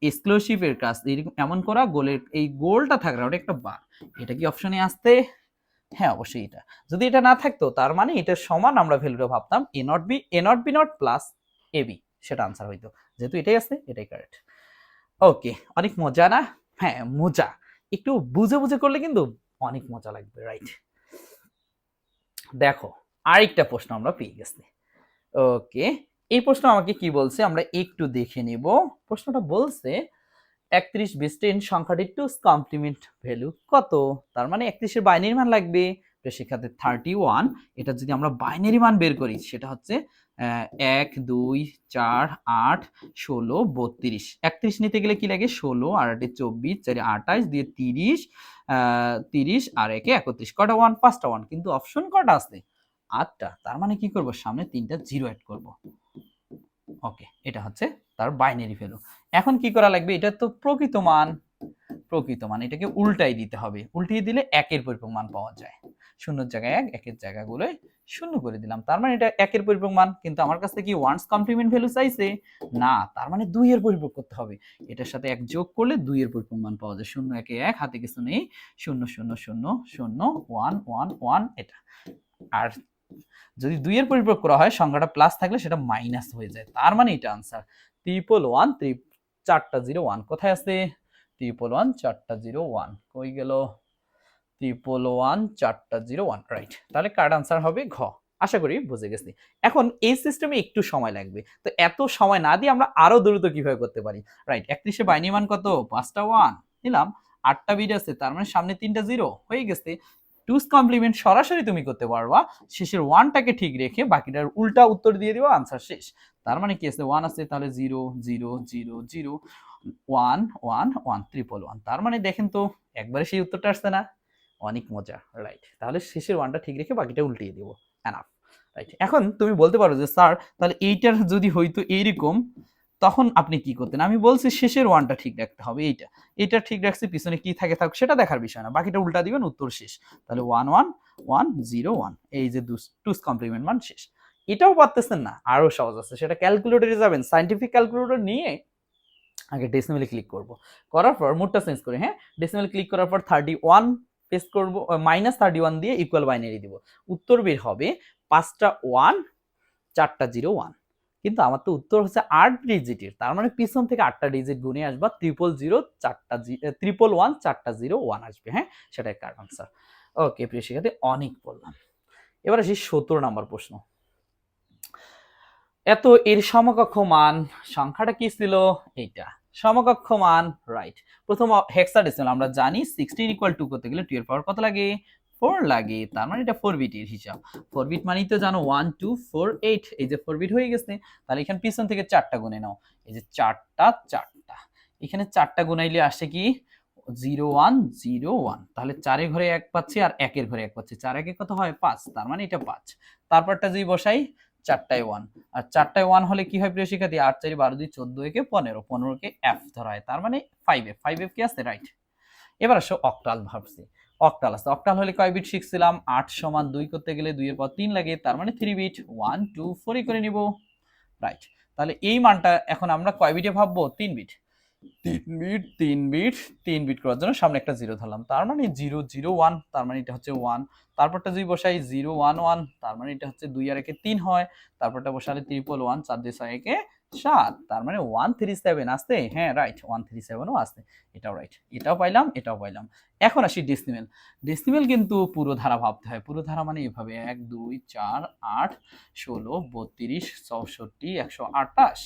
এক্সক্লুসিভ এর কাজ এমন করা, গোলের এই গোলটা থাকলে ওটা একটা বার। এটা কি অপশনে আসতে? হ্যাঁ অবশ্যই এটা। যদি এটা না থাকতো তার মানে এটার সমান আমরা ভ্যালুটা ভাবতাম A not B not plus A B, সেটা আনসার হইতো। যেহেতু এটাই আছে, এটাই কারেক্ট। ওকে, অনেক মজা না? হ্যাঁ মজা, একটু বুঝে বুঝে করলে কিন্তু অনেক মজা লাগবে। রাইট, দেখো আরেকটা প্রশ্ন আমরা পেয়ে গেছি। ওকে, এই প্রশ্ন আমাকে কি বলছে আমরা একটু দেখে নেব। প্রশ্নটা বলছে 31 বেস 10 সংখ্যাটির টুস কমপ্লিমেন্ট ভ্যালু কত? তার মানে 31 এর বাইনারি মান লাগবে। শিক্ষার্থী 31, এটা যদি আমরা বাইনারি মান বের করি সেটা হচ্ছে 1 2 4 8 16 32। 31 নিতে গেলে কি লাগে? 16 আর 8 24, 4 28 দিয়ে 30, 30 আর 1 31। কটা ওয়ান? 5টা ওয়ান, কিন্তু অপশন কটা আছে? 8টা। তার মানে কি করব? সামনে 3টা জিরো অ্যাড করব। ওকে, এটা হচ্ছে তার বাইনারি ভ্যালু। এখন কি করা লাগবে? এটা তো প্রকৃত মান, এটাকে উল্টাই দিতে হবে। উল্টিয়ে দিলে 1 এর পরিপূরক মান পাওয়া যায়। শূন্যের জায়গায় 1, 1 এর জায়গাগুলোয় 0 করে দিলাম, তার মানে এটা 1 এর পরিপূরক মান। কিন্তু আমার কাছে কি ওয়ান্স কমপ্লিমেন্ট ভ্যালু চাইছে? না, তার মানে 2 এর পরিপূরক করতে হবে। এটার সাথে 1 যোগ করলে 2 এর পরিপূরক মান পাওয়া যায়। 0 1 1, হাতে কিছু নেই, 0 0 0 0 1 1 1, এটা। আর যদি 2 এর পরিপূরক করা হয়, সংখ্যাটা প্লাস থাকলে সেটা মাইনাস হয়ে যায়, তার মানে এটা আনসার। 111 চারটা 01 কোথায় আছে 111 চারটা 01 কই গেল 111 চারটা 01 রাইট। তাহলে কার্ড আনসার হবে ঘ। আশা করি বুঝে গেছি। এখন এই সিস্টেমে একটু সময় লাগবে, তো এত সময় না দিয়ে আমরা আরো দ্রুত কিভাবে করতে পারি। রাইট, 31 এ বাইনারি মান কত 5টা 1 নিলাম, 8টা বিট আছে, তার মানে সামনে 3টা 0 হয়ে গেছে। টুস কমপ্লিমেন্ট সরাসরি তুমি করতে পারবা, শেষের 1টাকে ঠিক রেখে বাকিটার উল্টা উত্তর দিয়ে দিবা, আনসার শেষ। তার মানে কি আছে 1 আছে, তাহলে 0 0 0 0 1 1 1 111। তার মানে দেখেন তো একবারে সেই উত্তরটা আসছে না, অনেক মজা। রাইট, তাহলে শেষের 1টা ঠিক রেখে বাকিটা উল্টিয়ে দিব, এনাফ। রাইট, এখন তুমি বলতে পারো যে স্যার তাহলে এইটার যদি হইতো এইরকম তখন আপনি কি করতেন। আমি বলছি শেষের 1টা ঠিক রাখতে হবে, এইটা ঠিক রাখছি, পিছনে কি থাকে থাক সেটা দেখার বিষয় না, বাকিটা উল্টা দিবেন, উত্তর শেষ। তাহলে 1 1 1 0 1, এই যে টুস কমপ্লিমেন্ট মান শেষ। এটাও পারতেছেন না, আরো সহজ আছে, সেটা ক্যালকুলেটরে যাবেন, সায়েন্টিফিক ক্যালকুলেটর নিয়ে আগে ডেসিমেলে ক্লিক করব, করার পর মোডটা চেঞ্জ করে, হ্যাঁ ডেসিমেলে ক্লিক করার পর 31 পেস্ট করব, -31 দিয়ে ইকুয়াল বাইনারি দিব, উত্তর বের হবে 5টা 1 4টা 01। কিন্তু আমার তো উত্তর হচ্ছে 8 ডিজিটের, তার মানে পিছন থেকে 8টা ডিজিট গুণে আসবা, 000 4টা 111 4টা 01 আসবে, হ্যাঁ সেটাই কারেক্ট আনসার। ওকে প্রিয় শিক্ষার্থী, অনেক বললাম, এবার আসি 17 নম্বর প্রশ্ন। এত এর সমকক্ষ মান সংখ্যাটা কি ছিল, এইটা সমকক্ষ মান। রাইট, প্রথম হেক্সাডেসিমাল আমরা জানি 16 = 2 করতে গেলে 2 এর পাওয়ার কত লাগে 4 লাগে, তার মানে এটা 4 বিটের হিসাব। 4 বিট মানেই তো জানো 1 2 4 8, এই যে 4 বিট হয়ে গেছে। তাহলে এখানে পিছন থেকে 4টা গুণে নাও, এই যে 4টা 4টা, এখানে 4টা গুণাইলে আসে কি 0 1 0 1, তাহলে 4 এর ঘরে 1 পাচ্ছি আর 1 এর ঘরে 1 পাচ্ছি, 4 1 কত হয় 5, তার মানে এটা 5। তারপরটা যদি বসাই 4টায় 1, আর 4টায় 1 হলে কি হয় প্রিয় শিক্ষার্থী, 8 4 12 2 14 একে 15, 15 কে f ধরা হয়, তার মানে 5f কি আছে, রাইট। এবার আসো অক্টাল ভাবছি, অক্টাল আছে, অক্টাল হলে কয় বিট শিখছিলাম, 8 সমান 2 করতে গেলে 2 এর পর 3 লাগে, তার মানে 3 বিট, 1 2 4 করে নিব, রাইট। তাহলে এই মানটা এখন আমরা কয় বিটে ভাববো, 3 বিট, 3 বিট করার জন্য সামনে একটা 0 ধরলাম, তার মানে 0 0 1, তার মানে এটা হচ্ছে 1। তারপরটা যদি বসাই 0 1 1, তার মানে এটা হচ্ছে 2 আর 1 3 হয়। তারপরটা বসালে 111 4 2 6 1 7, তার মানে 137 আসছে, হ্যাঁ রাইট 137 ও আসছে, এটাও রাইট, এটাও পাইলাম এটাও পাইলাম। এখন আসি ডেসিমেল। ডেসিমেল কিন্তু পুরো ধারা ভাবতে হয়, পুরো ধারা মানে এভাবে 1 2 4 8 16 32 64 128,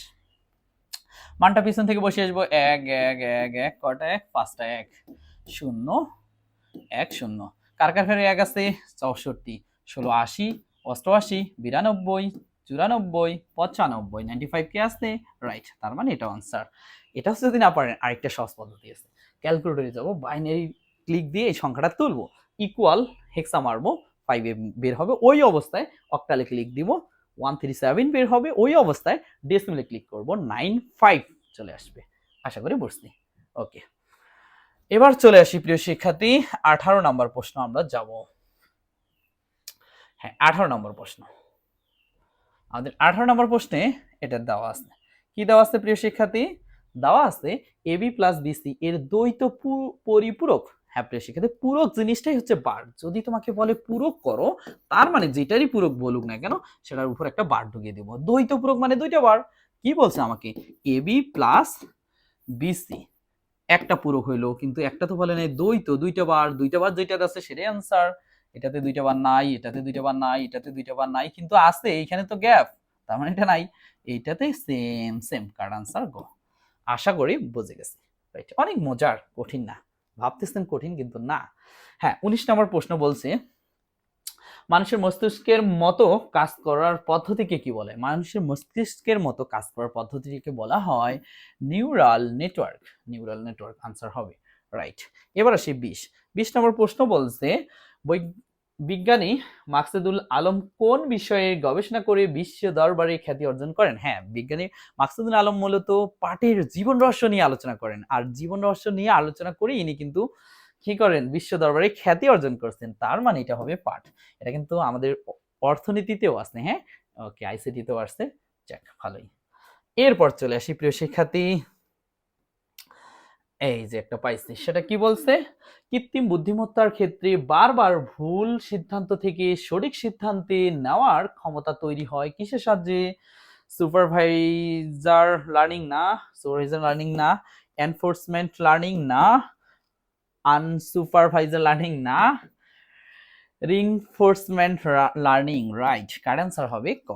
মানটা পিছন থেকে বসে আসবো 1 1 1 1, কটা 1 5টা 1 0 1 0, কার কার ঘরে 1 আছে 64 16 80 88 92 94 95 95 কে আসছে, রাইট। তার মানে এটা आंसर। এটা হচ্ছে যদি না পারেন আরেকটা সহজ পদ্ধতি আছে, ক্যালকুলেটরে যাব, বাইনারি ক্লিক দিয়ে এই সংখ্যাটা তুলবো, ইকুয়াল হেক্সা মারবো, 5 এ বের হবে, ওই অবস্থায় অক্টালে ক্লিক দিব, 137 বের হবে, ওই অবস্থায় ডেসিমেলে ক্লিক করব, 95 চলে আসবে। আশা করি বুঝছি। ওকে, এবার চলে আসি প্রিয় শিক্ষার্থী 18 নম্বর প্রশ্ন আমরা যাব। হ্যাঁ 18 নম্বর প্রশ্ন, আমাদের 18 নম্বর প্রশ্নে এটা দেওয়া আছে, কি দেওয়া আছে প্রিয় শিক্ষার্থী, দেওয়া আছে এবি প্লাস বিসি এর দ্বৈত পরিপূরক। হ্যাঁ প্রিয় শিক্ষার্থী, পূরক জিনিসটাই হচ্ছে বার, যদি তোমাকে বলে পূরক করো, তার মানে যেটারই পূরক বলুক না কেন সেটার উপর একটা বার ঢুকিয়ে দেব। দ্বৈত পূরক মানে দুইটা বার, কি বলছে আমাকে, এবি প্লাস বিসি একটা পূরক হইলো, কিন্তু একটা তো বলে নাই দ্বৈত, দুইটা বার যেটা আছে সেটাই आंसर। এটাতে দুইটা বার নাই, এটাতে দুইটা বার নাই, এটাতে দুইটা বার নাই, কিন্তু আছে এইখানে তো গ্যাপ, তার মানে এটা নাই, এইটাতে সেম সেম, কার্ড आंसर গ। আশা করি বুঝে গেছি, রাইট। অনেক মজার, কঠিন না, ভাবতেছেন কঠিন কিন্তু না। হ্যাঁ 19 নম্বর প্রশ্ন বলছে মানুষের মস্তিষ্কের মতো কাজ করার পদ্ধতিকে কি বলে, মানুষের মস্তিষ্কের মতো কাজ করার পদ্ধতিকে বলা হয় neural network, neural network answer হবে, রাইট। এবার আসি 20 নম্বর প্রশ্ন বলছে বিজ্ঞানী মাকসুদুল আলম কোন বিষয়ে গবেষণা করে বিশ্ব দরবারে খ্যাতি অর্জন করেন। হ্যাঁ বিজ্ঞানী মাকসুদুল আলম মূলত পাটের জীবন রহস্য নিয়ে আলোচনা করেন, আর জীবন রহস্য নিয়ে আলোচনা করে ইনি কিন্তু কি করেন, বিশ্ব দরবারে খ্যাতি অর্জন করছেন, তার মানে এটা হবে পাট। এটা কিন্তু আমাদের অর্থনীতিতেও আছে, হ্যাঁ ওকে আইসিটিতেও আসছে, যাক ভালোই। এরপর চলে আসি প্রিয় শিক্ষার্থী, এই যে একটা পাইছি, সেটা কি বলছে, কৃত্রিম বুদ্ধিমত্তার ক্ষেত্রে বারবার ভুল সিদ্ধান্ত থেকে সঠিক সিদ্ধান্তে নেওয়ার ক্ষমতা তৈরি হয় কিসের সাহায্যে, সুপারভাইজার লার্নিং না, সুপারভাইজার লার্নিং না, এনফোর্সমেন্ট লার্নিং না, আনসুপারভাইজার লার্নিং না, reinforcement learning, right. Correct answer হবে ক।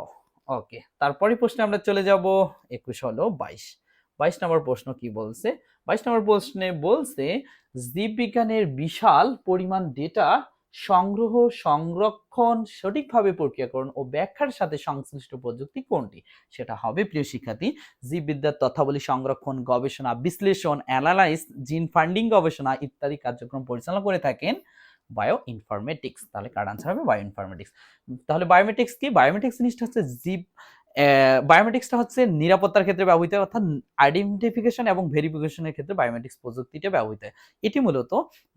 ওকে, তারপরে প্রশ্নে আমরা চলে যাব 21 হলো 22 নম্বর প্রশ্ন কি বলছে? 22 নম্বর প্রশ্নে বলছে জীববিজ্ঞানের বিশাল পরিমাণ ডেটা সংগ্রহ, সংরক্ষণ, সঠিকভাবে প্রক্রিয়াকরণ ও ব্যাখ্যার সাথে সংশ্লিষ্ট প্রযুক্তি কোনটি? সেটা হবে প্রিয় শিক্ষার্থী জীববিদ্যার তথ্যাবলী সংরক্ষণ, গবেষণা, বিশ্লেষণ, অ্যানালাইজ, জিন ফান্ডিং গবেষণা ইত্যাদি কার্যক্রম পরিচালনা করে থাকেন বায়ো ইনফরমেটিক্স। তাহলে কার আনসার হবে বায়ো ইনফরমেটিক্স। তাহলে বায়োমেটিক্স কি? বায়োমেটিক্স জিনিসটা হচ্ছে বায়োমেটিক্সটা হচ্ছে নিরাপত্তার ক্ষেত্রে ব্যবহৃত হয়, অর্থাৎ আইডেন্টিফিকেশন এবং ভেরিফিকেশনের ক্ষেত্রে বায়োমেটিক্স প্রযুক্তিটা ব্যবহৃত হয়। এটি মূলত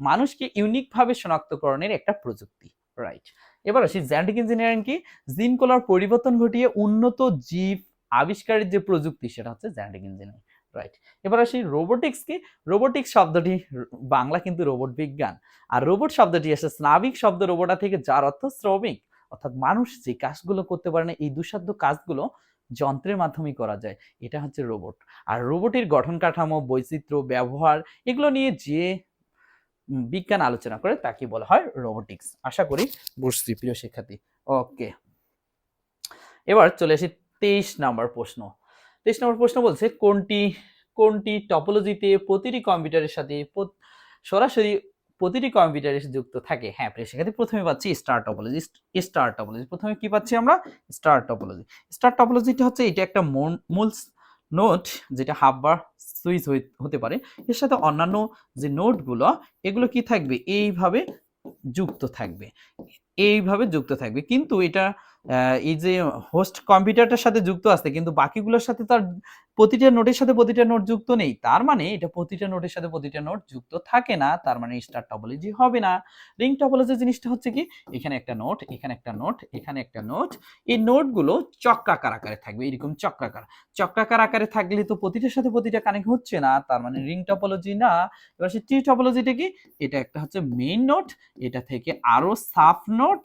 মানুষকে ইউনিকভাবে শনাক্তকরণের একটা প্রযুক্তি, রাইট। এবার আসি জেনেটিক ইঞ্জিনিয়ারিং কি? জিন কলার পরিবর্তন ঘটিয়ে উন্নত জীব আবিষ্কারের যে প্রযুক্তি সেটা হচ্ছে জেনেটিক ইঞ্জিনিয়ারিং, রাইট। এবার আসি রোবোটিক্স কি? রোবোটিক্স শব্দটি বাংলা কিন্তু রোবট বিজ্ঞান, আর রোবট শব্দটি এসে স্নাবিক শব্দ রোবোটা থেকে, যার অর্থ শ্রমিক, অর্থাৎ মানুষ যে কাজগুলো করতে পারে না এই দুঃসাধ্য কাজগুলো যন্ত্রের মাধ্যমে করা যায়, এটা হচ্ছে রোবট। আর রোবটের গঠন কাঠামো, বৈচিত্র্য, ব্যবহার এগুলো নিয়ে যে বিজ্ঞান আলোচনা করে তাকে বলা হয় রোবোটিক্স। আশা করি বুঝছি প্রিয় শিক্ষার্থী। ওকে, এবার চলে আসি 23 নম্বর প্রশ্ন। 23 নম্বর প্রশ্ন বলছে কোনটি টপোলজিতে প্রতিটি কম্পিউটারের সাথে সরাসরি প্রতিটি কম্পিউটারে যুক্ত থাকে? হ্যাঁ প্রিয় শিক্ষার্থী, প্রথমে পাচ্ছি স্টার টপোলজি। স্টার টপোলজি প্রথমে কি পাচ্ছি আমরা? Star topology. স্টার টপোলজিটা হচ্ছে এটা একটা মূল নোট যেটা হাব বা সুইচ হতে পারে, এর সাথে অন্যান্য যে নোটগুলো এগুলো কি থাকবে? এইভাবে যুক্ত থাকবে, এইভাবে যুক্ত থাকবে। কিন্তু এটা এই যে হোস্ট কম্পিউটারটার সাথে যুক্ত আছে, কিন্তু বাকিগুলোর সাথে তার প্রতিটা নোটের সাথে প্রতিটা নোট যুক্ত নেই। তার মানে এটা প্রতিটা নোটের সাথে প্রতিটা নোট যুক্ত থাকে না, তার মানে স্টার টপোলজি হবে না। রিং টপোলজি জিনিসটা হচ্ছে কি? এখানে একটা নোট, এখানে একটা নোট, এখানে একটা নোট, এই নোটগুলো চক্রাকার আকারে থাকবে, এরকম চক্রাকার আকারে থাকলে তো প্রতিটার সাথে প্রতিটা কানেক্ট হচ্ছে না, তার মানে রিং টপোলজি না। এবার সে ট্রি টপোলজিটা কি? এটা একটা হচ্ছে মেইন নোট, এটা থেকে আরো সাব নোট,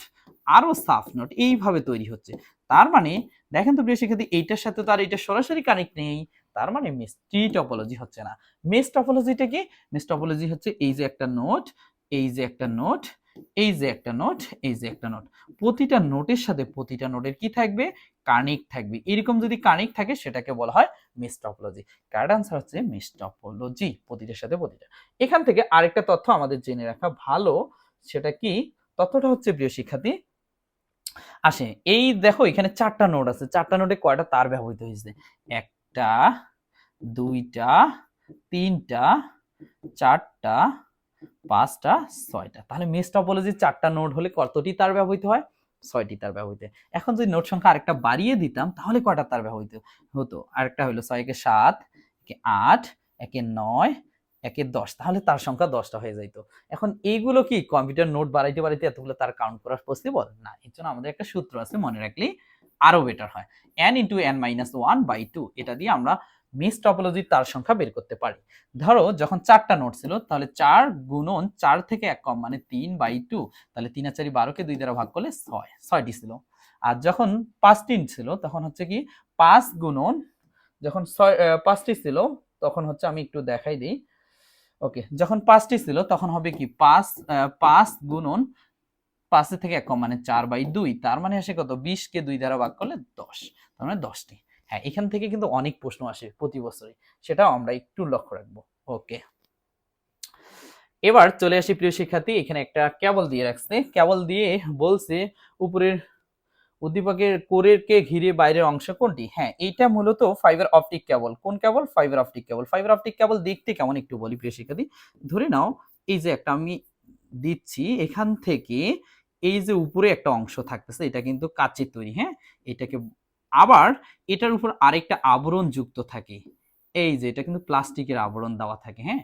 আরো সাব নোট এইভাবে তৈরি হচ্ছে। তার মানে দেখেন তো প্রিয় শিক্ষার্থী, এইটার সাথে তো আর এটা সরাসরি কানেক্ট নেই, তার মানে ট্রি টপোলজি হচ্ছে না। মেশ টপোলজিটা কি? মেশ টপোলজি হচ্ছে এই যে একটা নোট, এই যে একটা নোট, এই যে একটা নোট, এই যে একটা নোট, প্রতিটা নোটের সাথে প্রতিটা নোটের কি থাকবে? কানেক্ট থাকবে। এরকম যদি কানেক্ট থাকে সেটাকে বলা হয় মেশ টপোলজি। কারেক্ট আনসার হচ্ছে মেশ টপোলজি, প্রতিটার সাথে প্রতিটা। এখান থেকে আরেকটা তথ্য আমাদের জেনে রাখা ভালো, সেটা কি? তথ্যটা হচ্ছে প্রিয় শিক্ষার্থী, আসে এই দেখো এখানে 4টা নোড আছে, 4টা নোডে কয়টা তার ব্যবহৃত হয়েছে? একটা, দুইটা, তিনটা, চারটা, পাঁচটা, ছয়টা। তাহলে মেশ টপোলজির 4টা নোড হলে কতটি তার ব্যবহৃত হয়? 6টি তার ব্যবহৃত। এখন যদি নোড সংখ্যা আরেকটা বাড়িয়ে দিতাম তাহলে কয়টা তার ব্যবহৃত হতো? আরেকটা হলো 6 কে 7, একে 8, একে 9, একে 10, তাহলে তার সংখ্যা 10টা হয়ে যাইত। এখন এইগুলো কি কম্পিউটার নোট বাড়াইতে বাড়াইতে এতগুলো তার কাউন্ট করা পসিবল না? এর জন্য আমাদের একটা সূত্র আছে, মনে রাখলে আরো বেটার হয়। n × n-1/2, এটা দিয়ে আমরা মেশ টপোলজির তার সংখ্যা বের করতে পারি। ধরো যখন 4টা নোট ছিল তাহলে 4 গুণন 4 থেকে 1 কম মানে 3/2, তাহলে 3 আর 4 12 কে 2 দ্বারা ভাগ করলে 6টি ছিল। আর যখন 5টি ছিল তখন হচ্ছে কি 5 গুণন, যখন 5টি ছিল তখন হচ্ছে আমি একটু দেখাই দিই। ওকে, যখন 5টি ছিল তখন হবে কি 5 গুণন 5 থেকে 1 কম মানে 4/2, তার মানে আসে কত? 20 কে 2 দ্বারা ভাগ করলে 10, তার মানে 10টি। হ্যাঁ, এখান থেকে কিন্তু অনেক প্রশ্ন আসে প্রতি বছরই, সেটাও আমরা একটু লক্ষ্য রাখবো। ওকে, এবার চলে আসি প্রিয় শিক্ষার্থী, এখানে একটা কেবল দিয়ে রাখছে, কেবল দিয়ে বলছে উপরের উদ্দীপকের কোরেরকে ঘিরে বাইরের অংশ কোনটি? হ্যাঁ, এইটা মূলত ফাইবার অপটিক কেবল। কোন cable? Fibre optic cable. Fibre optic cable দেখতে কেমন একটু বলি প্রিয় শিক্ষার্থী। ধরে নাও এই যে একটা আমি দিচ্ছি, এখান থেকে এই যে উপরে একটা অংশ থাকতেছে এটা কিন্তু কাচের তৈরি, হ্যাঁ, এটাকে আবার এটার উপর আরেকটা আবরণ যুক্ত থাকে, এই যে এটা কিন্তু প্লাস্টিকের আবরণ দেওয়া থাকে, হ্যাঁ।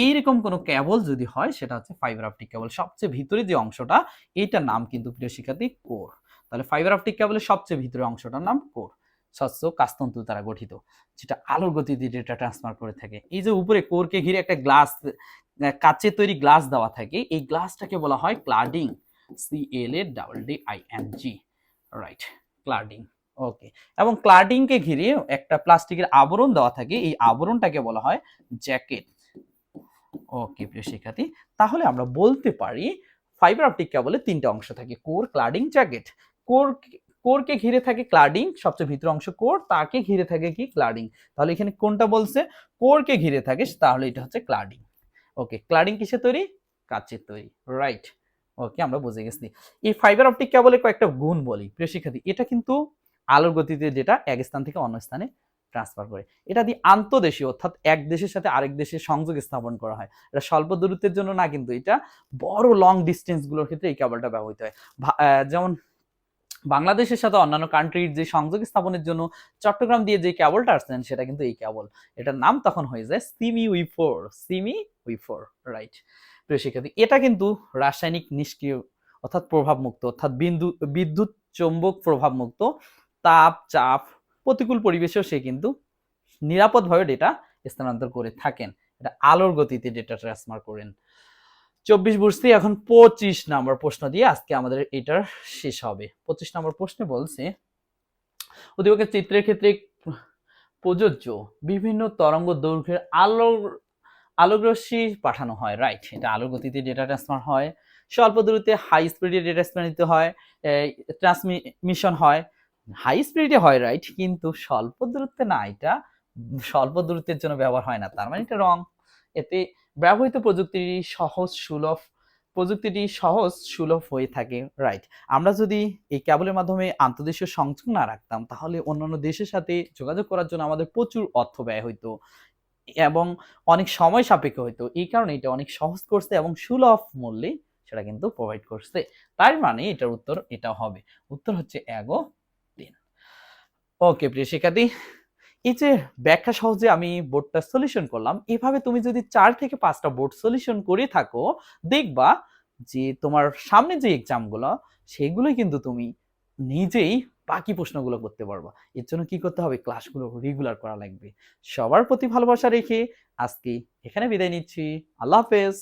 এইরকম কোন কেবল যদি হয় সেটা হচ্ছে ফাইবার অপটিক কেবল। সবচেয়ে ভিতরে যে অংশটা এইটার নাম কিন্তু প্রিয় শিক্ষার্থী কোর। তাহলে ফাইবার অপটিক কেবলের সবচেয়ে ভিতরে অংশটার নাম কোর, স্বচ্ছ কাচতন্তু দ্বারা গঠিত, যেটা আলোর গতিতে ডেটা ট্রান্সফার করে থাকে। এই যে উপরে কোরকে ঘিরে একটা গ্লাস, কাচের তৈরি গ্লাস দেওয়া থাকে, এই গ্লাসটাকে বলা হয় ক্লাডিং, CLADDING, রাইট, ক্লাডিং। ওকে, এবং ক্লাডিং কে ঘিরে একটা প্লাস্টিকের আবরণ দেওয়া থাকে, এই আবরণটাকে বলা হয় জ্যাকেট। ওকে প্রিয় শিক্ষার্থী, তাহলে আমরা বলতে পারি ফাইবার অপটিক কেবলের তিনটা অংশ থাকে, কোর, ক্লাডিং, জ্যাকেট। কোর, কোরকে ঘিরে থাকে ক্লাডিং, সবচেয়ে ভিতর অংশ কোর, তাকে ঘিরে থাকে কি ক্লাডিং। তাহলে এখানে কোনটা বলছে? কোরকে ঘিরে থাকে, তাহলে এটা হচ্ছে ক্লাডিং। ওকে, ক্লাডিং কিসের তৈরি? কাচের তৈরি, রাইট। ওকে, আমরা বুঝে গেছি। এই ফাইবার অপটিক কেবলের কয়েকটা গুণ বলি প্রিয় শিক্ষার্থী। এটা কিন্তু আলোর গতিতে যেটা এক স্থান থেকে অন্য স্থানে ট্রান্সফার করে। এটা দিয়ে আন্তঃদেশীয়, অর্থাৎ এক দেশের সাথে আরেক দেশের সংযোগ স্থাপন করা হয়। এটা স্বল্প দূরত্বের জন্য না, কিন্তু এটা বড় লং ডিস্টেন্স গুলোর ক্ষেত্রে এই কেবলটা ব্যবহৃত হয়। যেমন বাংলাদেশের সাথে অন্যান্য কান্ট্রির যে সংযোগ স্থাপনের জন্য চট্টগ্রাম দিয়ে যে কেবলটা আসছেন, সেটা কিন্তু এই কেবল। এটার নাম তখন হয়ে যায় সিমি উই4, সিমি উই4, রাইট। প্রিয় শিক্ষার্থী, এটা কিন্তু রাসায়নিক নিষ্ক্রিয়, অর্থাৎ প্রভাবমুক্ত, অর্থাৎ বিদ্যুৎ চৌম্বক প্রভাবমুক্ত, তাপ, চাপ, প্রতিকূল পরিবেশেও সে কিন্তু নিরাপদভাবে ডেটা স্থানান্তর করে থাকেন। এটা আলোর গতিতে ডেটা ট্রান্সফার করেন। 24 বুঝছি, এখন 25 নম্বর প্রশ্ন দিয়ে আজকে আমাদের এটার শেষ হবে। 25 নম্বর প্রশ্নে বলছে, উদ্দীপকের চিত্রের ক্ষেত্রে প্রযোজ্য বিভিন্ন তরঙ্গ দৈর্ঘ্যের আলোকরশ্মি পাঠানো হয়, রাইট। এটা আলোর গতিতে ডেটা ট্রান্সফার হয়, স্বল্প দূরত্বে হাই স্পিডে ডেটা ট্রান্সমিট হয়, ট্রান্সমিশন হয়, হাই স্পিডে হয়, রাইট, কিন্তু স্বল্প দূরত্বে না, এটা স্বল্প দূরত্বের জন্য ব্যবহার হয় না, তার মানে এটা রং। এতে ব্যবহৃত প্রযুক্তিটি সহজ সুলভ হয়ে থাকে, রাইট। আমরা যদি এই কেবলের মাধ্যমে আন্তর্দেশীয় সংযোগ না রাখতাম, তাহলে অন্যান্য দেশের সাথে যোগাযোগ করার জন্য আমাদের প্রচুর অর্থ ব্যয় হইতো এবং অনেক সময় সাপেক্ষ হইতো। এই কারণে এটা অনেক সহজ করছে এবং সুলভ মূল্যে সেটা কিন্তু প্রোভাইড করছে। তার মানে এটার উত্তর এটা হবে। উত্তর হচ্ছে এগো 3। ওকে প্রিয় শিক্ষার্থী, এই যে ব্যাখ্যা সহজে আমি বোর্ডটা সলিউশন করলাম, এভাবে তুমি যদি 4 থেকে 5টা বোর্ড সলিউশন করে থাকো, দেখবা যে তোমার সামনে যে এক্সামগুলো, সেগুলোই কিন্তু তুমি নিজেই বাকি প্রশ্নগুলো করতে পারবা। এর জন্য কি করতে হবে? ক্লাসগুলো রেগুলার করা লাগবে। সবার প্রতি ভালোবাসা রেখে আজকে এখানে বিদায় নিচ্ছি। আল্লাহ হাফেজ।